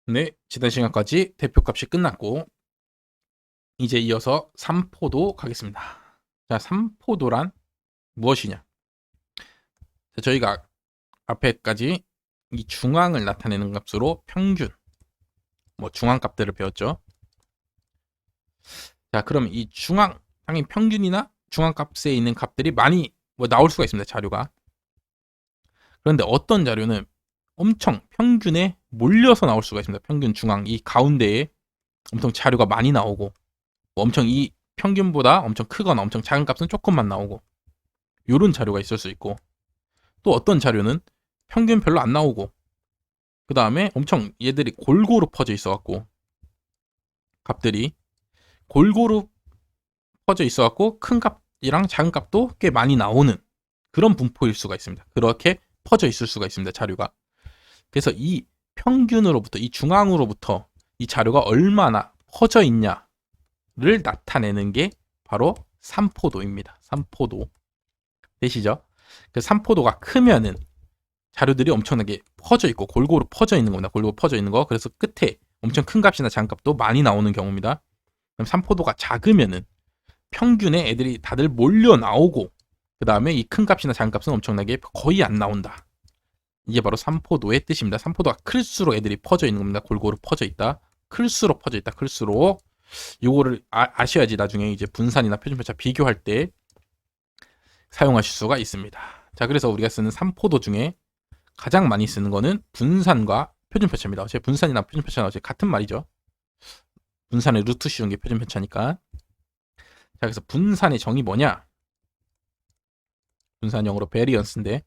네, 지난 시간까지 대표값이 끝났고 이제 이어서 3포도 가겠습니다. 자, 3포도란 무엇이냐? 자, 저희가 앞에까지 이 중앙을 나타내는 값으로 평균, 중앙값들을 배웠죠. 자, 그럼 이 중앙, 당연히 평균이나 중앙값에 있는 값들이 많이 나올 수가 있습니다. 자료가. 그런데 어떤 자료는 엄청 평균에 몰려서 나올 수가 있습니다. 평균 중앙, 이 가운데에 엄청 자료가 많이 나오고 엄청 이 평균보다 엄청 크거나 엄청 작은 값은 조금만 나오고 요런 자료가 있을 수 있고, 또 어떤 자료는 평균 별로 안 나오고 그 다음에 엄청 얘들이 골고루 퍼져 있어 갖고 값들이 골고루 퍼져 있어 갖고 큰 값이랑 작은 값도 꽤 많이 나오는 그런 분포일 수가 있습니다. 그렇게 퍼져 있을 수가 있습니다. 자료가. 그래서 이 평균으로부터, 이 중앙으로부터 이 자료가 얼마나 퍼져 있냐를 나타내는 게 바로 삼포도입니다. 삼포도. 되시죠? 그 삼포도가 크면은 자료들이 엄청나게 퍼져 있고 골고루 퍼져 있는 겁니다. 골고루 퍼져 있는 거. 그래서 끝에 엄청 큰 값이나 작은 값도 많이 나오는 경우입니다. 그럼 삼포도가 작으면은 평균에 애들이 다들 몰려 나오고 그 다음에 이 큰 값이나 작은 값은 엄청나게 거의 안 나온다. 이게 바로 삼포도의 뜻입니다. 삼포도가 클수록 애들이 퍼져 있는 겁니다. 골고루 퍼져 있다. 클수록 퍼져 있다. 클수록. 요거를 아셔야지 나중에 이제 분산이나 표준편차 비교할 때 사용하실 수가 있습니다. 자, 그래서 우리가 쓰는 삼포도 중에 가장 많이 쓰는 거는 분산과 표준편차입니다. 어차피 분산이나 표준편차는 어차피 같은 말이죠. 분산의 루트 씌운 게 표준편차니까. 자, 그래서 분산의 정의 뭐냐? 분산 영어로 베리언스인데,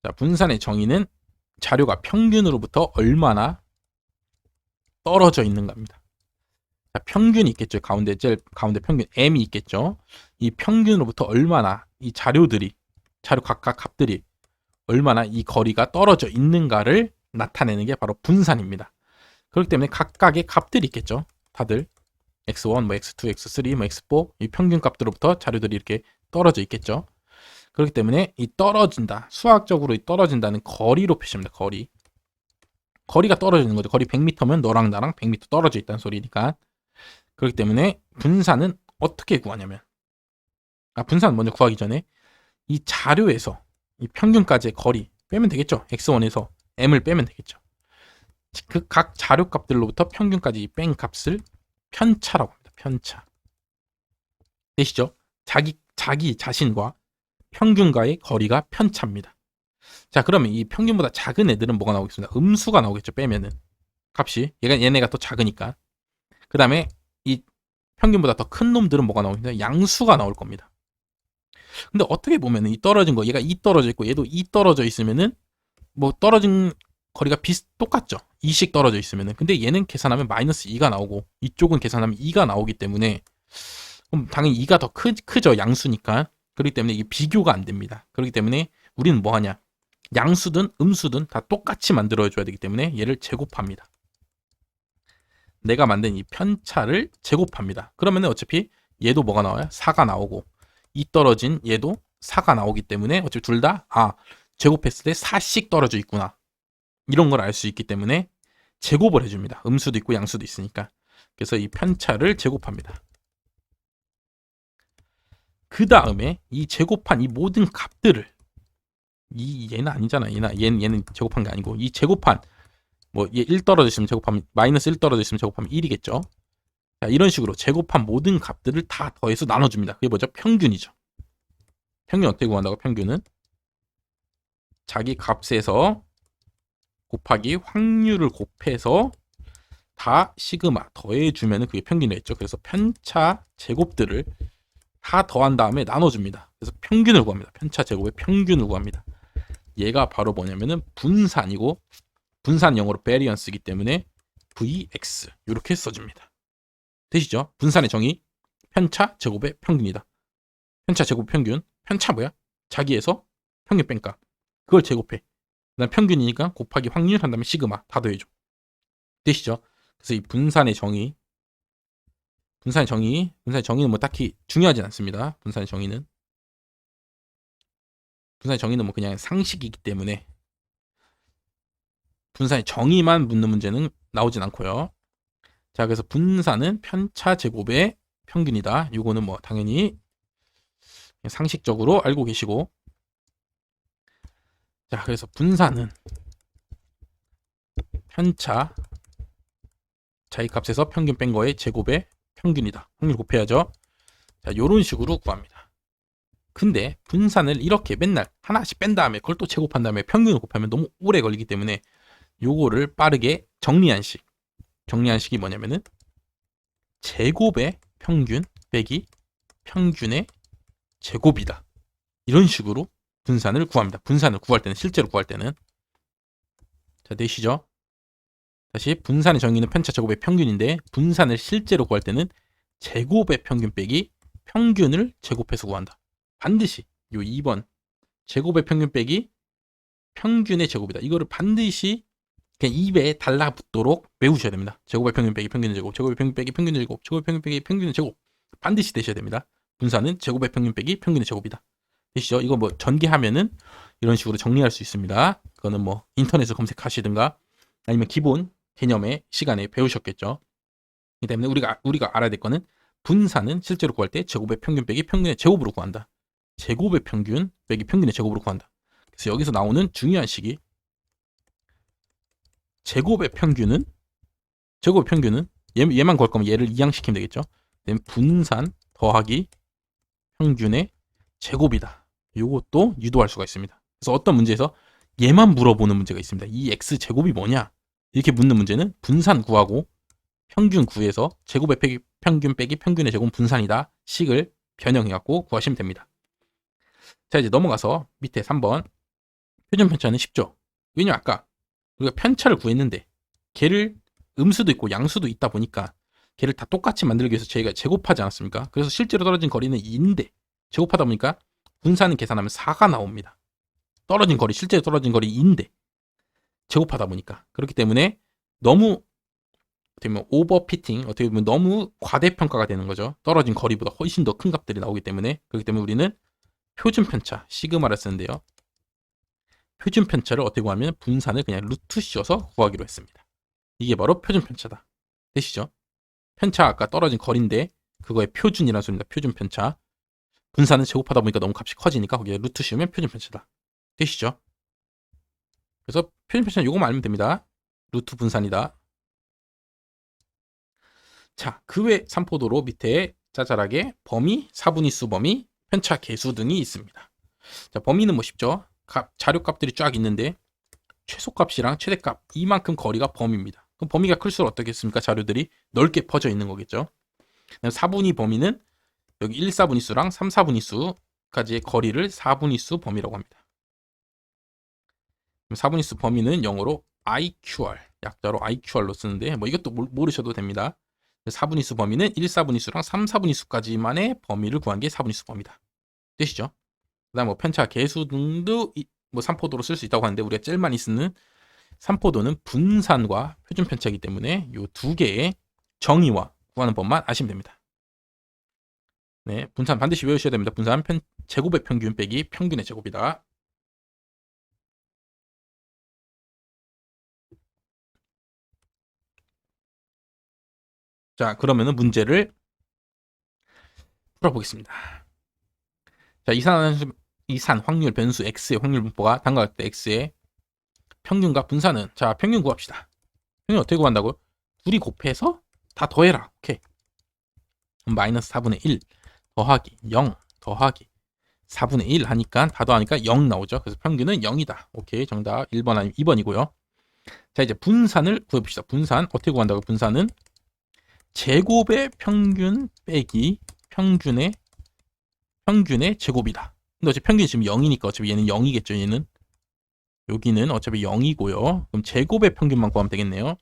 자, 분산의 정의는 자료가 평균으로부터 얼마나 떨어져 있는가입니다. 자, 평균이 있겠죠. 가운데 평균 M이 있겠죠. 이 평균으로부터 얼마나 이 자료 각각 값들이 얼마나 이 거리가 떨어져 있는가를 나타내는 게 바로 분산입니다. 그렇기 때문에 각각의 값들이 있겠죠. 다들 x1, x2, x3, x4 이 평균 값들로부터 자료들이 이렇게 떨어져 있겠죠. 그렇기 때문에 이 떨어진다, 수학적으로 떨어진다는 거리로 표시합니다. 거리가 떨어지는 거죠. 거리 100m면 너랑 나랑 100m 떨어져 있다는 소리니까. 그렇기 때문에 분산은 어떻게 구하냐면, 분산 먼저 구하기 전에 이 자료에서 이 평균까지의 거리 빼면 되겠죠. x1에서 m을 빼면 되겠죠. 그 각 자료 값들로부터 평균까지 뺀 값을 편차라고 합니다. 편차. 되시죠? 자기 자신과 평균과의 거리가 편차입니다. 자, 그러면 이 평균보다 작은 애들은 뭐가 나오겠습니까? 음수가 나오겠죠. 빼면은 값이 얘네가 더 작으니까. 그 다음에 이 평균보다 더 큰 놈들은 뭐가 나오겠습니까? 양수가 나올 겁니다. 근데 어떻게 보면은 이 떨어진 거, 얘가 이 떨어져 있고 얘도 이 떨어져 있으면은 떨어진 거리가 똑같죠. 2씩 떨어져 있으면은. 근데 얘는 계산하면 마이너스 2가 나오고 이쪽은 계산하면 2가 나오기 때문에 그럼 당연히 2가 더 크죠. 양수니까. 그렇기 때문에 이게 비교가 안 됩니다. 그렇기 때문에 우리는 뭐 하냐? 양수든 음수든 다 똑같이 만들어줘야 되기 때문에 얘를 제곱합니다. 내가 만든 이 편차를 제곱합니다. 그러면 어차피 얘도 뭐가 나와요? 4가 나오고 이 떨어진 얘도 4가 나오기 때문에 어차피 둘 다 제곱했을 때 4씩 떨어져 있구나. 이런 걸 알 수 있기 때문에 제곱을 해줍니다. 음수도 있고 양수도 있으니까. 그래서 이 편차를 제곱합니다. 그 다음에 이 제곱한 이 모든 값들을 얘는 아니잖아. 얘는 제곱한 게 아니고 이 제곱한 얘 1 떨어져 있으면 제곱하면 마이너스 1 떨어져 있으면 제곱하면 1이겠죠. 자, 이런 식으로 제곱한 모든 값들을 다 더해서 나눠줍니다. 그게 뭐죠? 평균이죠. 평균 어떻게 구한다고? 평균은 자기 값에서 곱하기 확률을 곱해서 다 시그마 더해주면 그게 평균이겠죠. 그래서 편차 제곱들을 다 더한 다음에 나눠줍니다. 그래서 평균을 구합니다. 편차 제곱의 평균을 구합니다. 얘가 바로 뭐냐면은 분산이고 분산 영어로 베리언스이기 때문에 Vx 이렇게 써줍니다. 되시죠? 분산의 정의 편차 제곱의 평균이다. 편차 제곱 평균. 편차 뭐야? 자기에서 평균 뺀값. 그걸 제곱해. 그다음 평균이니까 곱하기 확률 한 다음에 시그마 다 더해줘. 되시죠? 그래서 이 분산의 정의는 뭐 딱히 중요하진 않습니다. 분산의 정의는 그냥 상식이기 때문에 분산의 정의만 묻는 문제는 나오진 않고요. 자, 그래서 분산은 편차 제곱의 평균이다. 이거는 뭐 당연히 상식적으로 알고 계시고. 자, 그래서 분산은 편차 자기값에서 평균 뺀 거의 제곱의 평균이다. 확률 곱해야죠. 자, 요런 식으로 구합니다. 근데 분산을 이렇게 맨날 하나씩 뺀 다음에 그걸 또 제곱한 다음에 평균을 곱하면 너무 오래 걸리기 때문에 요거를 빠르게 정리한 식이 뭐냐면은 제곱의 평균 빼기 평균의 제곱이다. 이런 식으로 분산을 구합니다. 분산을 구할 때는, 실제로 구할 때는. 자, 되시죠? 다시 분산의 정의는 편차 제곱의 평균인데 분산을 실제로 구할 때는 제곱의 평균 빼기 평균을 제곱해서 구한다. 반드시 요 2번 제곱의 평균 빼기 평균의 제곱이다. 이거를 반드시 그냥 입에 달라붙도록 외우셔야 됩니다. 제곱의 평균 빼기 평균의 제곱, 제곱의 평균 빼기 평균의 제곱, 제곱의 평균 빼기 평균의 제곱. 반드시 되셔야 됩니다. 분산은 제곱의 평균 빼기 평균의 제곱이다. 되시죠? 이거 뭐 전개하면은 이런 식으로 정리할 수 있습니다. 그거는 뭐 인터넷에 검색하시든가 아니면 기본 개념의 시간에 배우셨겠죠. 이 때문에 우리가 알아야 될 거는 분산은 실제로 구할 때 제곱의 평균 빼기 평균의 제곱으로 구한다. 제곱의 평균 빼기 평균의 제곱으로 구한다. 그래서 여기서 나오는 중요한 식이 제곱의 평균은 얘만 걸 거면 얘를 이항시키면 되겠죠. 분산 더하기 평균의 제곱이다. 이것도 유도할 수가 있습니다. 그래서 어떤 문제에서 얘만 물어보는 문제가 있습니다. 이 x 제곱이 뭐냐? 이렇게 묻는 문제는 분산 구하고 평균 구해서 제곱의 평균 빼기 평균의 제곱은 분산이다. 식을 변형해갖고 구하시면 됩니다. 자, 이제 넘어가서 밑에 3번 표준 편차는 쉽죠. 왜냐면 아까 우리가 편차를 구했는데 걔를 음수도 있고 양수도 있다 보니까 걔를 다 똑같이 만들기 위해서 저희가 제곱하지 않았습니까? 그래서 실제로 떨어진 거리는 2인데 제곱하다 보니까 분산은 계산하면 4가 나옵니다. 실제로 떨어진 거리 2인데 제곱하다 보니까. 그렇기 때문에 너무 어떻게 보면 오버피팅, 어떻게 보면 너무 과대평가가 되는 거죠. 떨어진 거리보다 훨씬 더 큰 값들이 나오기 때문에. 그렇기 때문에 우리는 표준 편차 시그마를 쓰는데요. 표준 편차를 어떻게 구하면 분산을 그냥 루트 씌워서 구하기로 했습니다. 이게 바로 표준 편차다. 되시죠? 편차 아까 떨어진 거리인데 그거의 표준이라는 소리입니다. 표준 편차. 분산은 제곱하다 보니까 너무 값이 커지니까 거기에 루트 씌우면 표준 편차다. 되시죠? 그래서 표준 편차는 요거만 알면 됩니다. 루트 분산이다. 자, 그 외 삼포도로 밑에 짜잘하게 범위, 사분위수 범위, 편차 계수 등이 있습니다. 자, 범위는 뭐 쉽죠? 자료값들이 쫙 있는데 최소값이랑 최대값 이만큼 거리가 범위입니다. 그럼 범위가 클수록 어떻겠습니까? 자료들이 넓게 퍼져 있는 거겠죠. 사분위 범위는 여기 1, 4분위수랑 3, 4분위수까지의 거리를 사분위수 범위라고 합니다. 4분위수 범위는 영어로 IQR, 약자로 IQR로 쓰는데 뭐 이것도 모르셔도 됩니다. 4분위수 범위는 1, 4분위수랑 3, 4분위수까지만의 범위를 구한 게 4분위수 범위다. 되시죠? 그 다음 뭐 편차 계수 등도 뭐 삼포도로 쓸 수 있다고 하는데 우리가 제일 많이 쓰는 삼포도는 분산과 표준 편차이기 때문에 이 두 개의 정의와 구하는 법만 아시면 됩니다. 네, 분산 반드시 외우셔야 됩니다. 분산 제곱의 평균 빼기 평균의 제곱이다. 자, 그러면은 문제를 풀어보겠습니다. 자, 이산 확률 변수 x의 확률 분포가 다음과 같을 때 x의 평균과 분산은, 자, 평균 구합시다. 평균 어떻게 구한다고요? 둘이 곱해서 다 더해라. 오케이. 마이너스 4분의 1 더하기 0 더하기 4분의 1 하니까 다 더하니까 0 나오죠. 그래서 평균은 0이다. 오케이. 정답 1번 아니면 2번이고요. 자, 이제 분산을 구해봅시다. 분산 어떻게 구한다고요? 분산은 제곱의 평균 빼기 평균의 제곱이다. 근데 어차피 평균이 지금 0이니까 어차피 얘는 0이겠죠. 얘는 여기는 어차피 0이고요. 그럼 제곱의 평균만 구하면 되겠네요.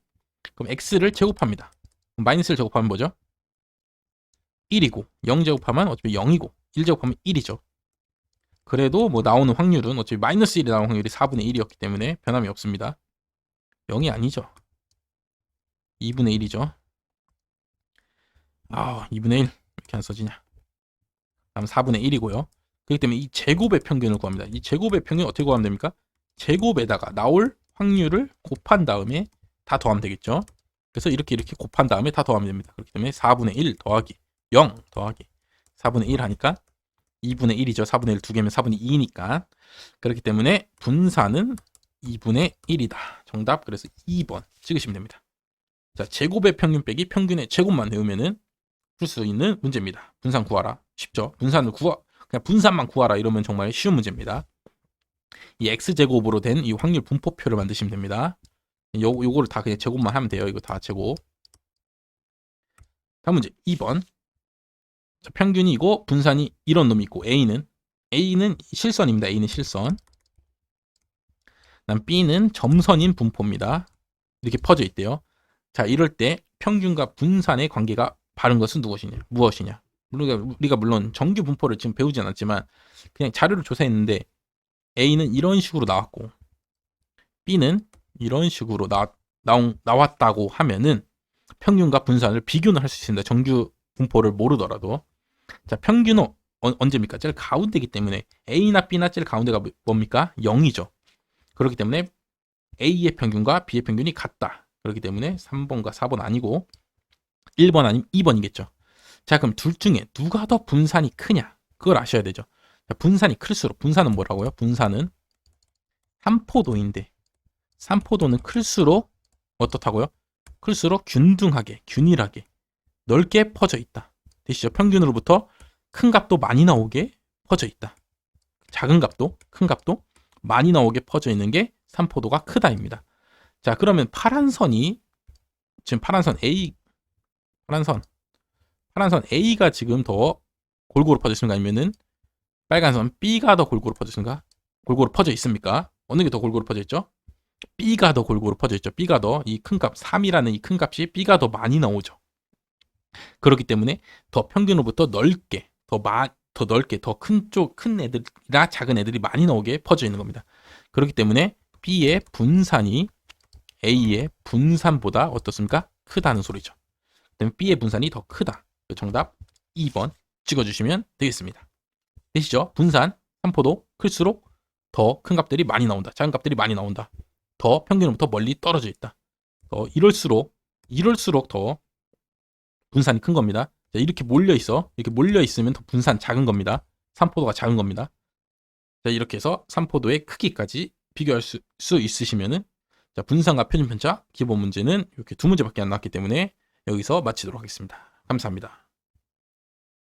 그럼 x를 제곱합니다. 그럼 마이너스를 제곱하면 뭐죠? 1이고 0 제곱하면 어차피 0이고 1 제곱하면 1이죠. 그래도 뭐 나오는 확률은 어차피 마이너스 1이 나오는 확률이 4분의 1이었기 때문에 변함이 없습니다. 0이 아니죠. 2분의 1이죠. 2분의 1 이렇게 안 써지냐. 다음 4분의 1이고요. 그렇기 때문에 이 제곱의 평균을 구합니다. 이 제곱의 평균 어떻게 구하면 됩니까? 제곱에다가 나올 확률을 곱한 다음에 다 더하면 되겠죠. 그래서 이렇게 곱한 다음에 다 더하면 됩니다. 그렇기 때문에 4분의 1 더하기 0 더하기 4분의 1 하니까 2분의 1이죠. 4분의 1 두 개면 4분의 2니까. 그렇기 때문에 분산은 2분의 1이다. 정답. 그래서 2번 찍으시면 됩니다. 자, 제곱의 평균 빼기 평균의 제곱만 외우면은 풀 수 있는 문제입니다. 분산 구하라. 쉽죠? 그냥 분산만 구하라 이러면 정말 쉬운 문제입니다. 이 x제곱으로 된 이 확률 분포표를 만드시면 됩니다. 요거를 다 그냥 제곱만 하면 돼요. 이거 다 제곱. 다음 문제 2번. 자, 평균이고 분산이 이런 놈이 있고 A는 실선입니다. A는 실선. 그다음 B는 점선인 분포입니다. 이렇게 퍼져 있대요. 자, 이럴 때 평균과 분산의 관계가 바른 것은 무엇이냐? 우리가 물론 정규 분포를 지금 배우지 않았지만 그냥 자료를 조사했는데 A는 이런 식으로 나왔고 B는 이런 식으로 나왔다고 하면은 평균과 분산을 비교는 할 수 있습니다. 정규 분포를 모르더라도. 자, 평균은 언제입니까? 제일 가운데이기 때문에 A나 B나 제일 가운데가 뭡니까? 0이죠. 그렇기 때문에 A의 평균과 B의 평균이 같다. 그렇기 때문에 3번과 4번 아니고 1번 아니면 2번이겠죠. 자, 그럼 둘 중에 누가 더 분산이 크냐? 그걸 아셔야 되죠. 자, 분산이 클수록, 분산은 뭐라고요? 분산은 삼포도인데 3포도는 클수록 어떻다고요? 클수록 균등하게, 균일하게, 넓게 퍼져 있다. 되시죠? 평균으로부터 큰 값도 많이 나오게 퍼져 있다. 작은 값도, 큰 값도 많이 나오게 퍼져 있는 게 3포도가 크다입니다. 자, 그러면 파란 선이 지금 파란선 A가 지금 더 골고루 퍼져 있습니까? 아니면은 빨간 선 B가 더 골고루 퍼져 있습니까? 어느 게 더 골고루 퍼져 있죠? B가 더 골고루 퍼져 있죠. B가 더 이 큰 값 3이라는 이 큰 값이 B가 더 많이 나오죠. 그렇기 때문에 더 평균으로부터 넓게 더 큰 애들이나 작은 애들이 많이 나오게 퍼져 있는 겁니다. 그렇기 때문에 B의 분산이 A의 분산보다 어떻습니까? 크다는 소리죠. 그다음에 B의 분산이 더 크다. 정답 2번 찍어주시면 되겠습니다. 되시죠? 분산 3포도 클수록 더 큰 값들이 많이 나온다. 작은 값들이 많이 나온다. 더 평균으로부터 멀리 떨어져 있다. 이럴수록 더 분산이 큰 겁니다. 자, 이렇게 몰려 있으면 더 분산 작은 겁니다. 3포도가 작은 겁니다. 자, 이렇게 해서 3포도의 크기까지 비교할 수 있으시면은 자, 분산과 표준 편차 기본 문제는 이렇게 두 문제밖에 안 나왔기 때문에 여기서 마치도록 하겠습니다. 감사합니다.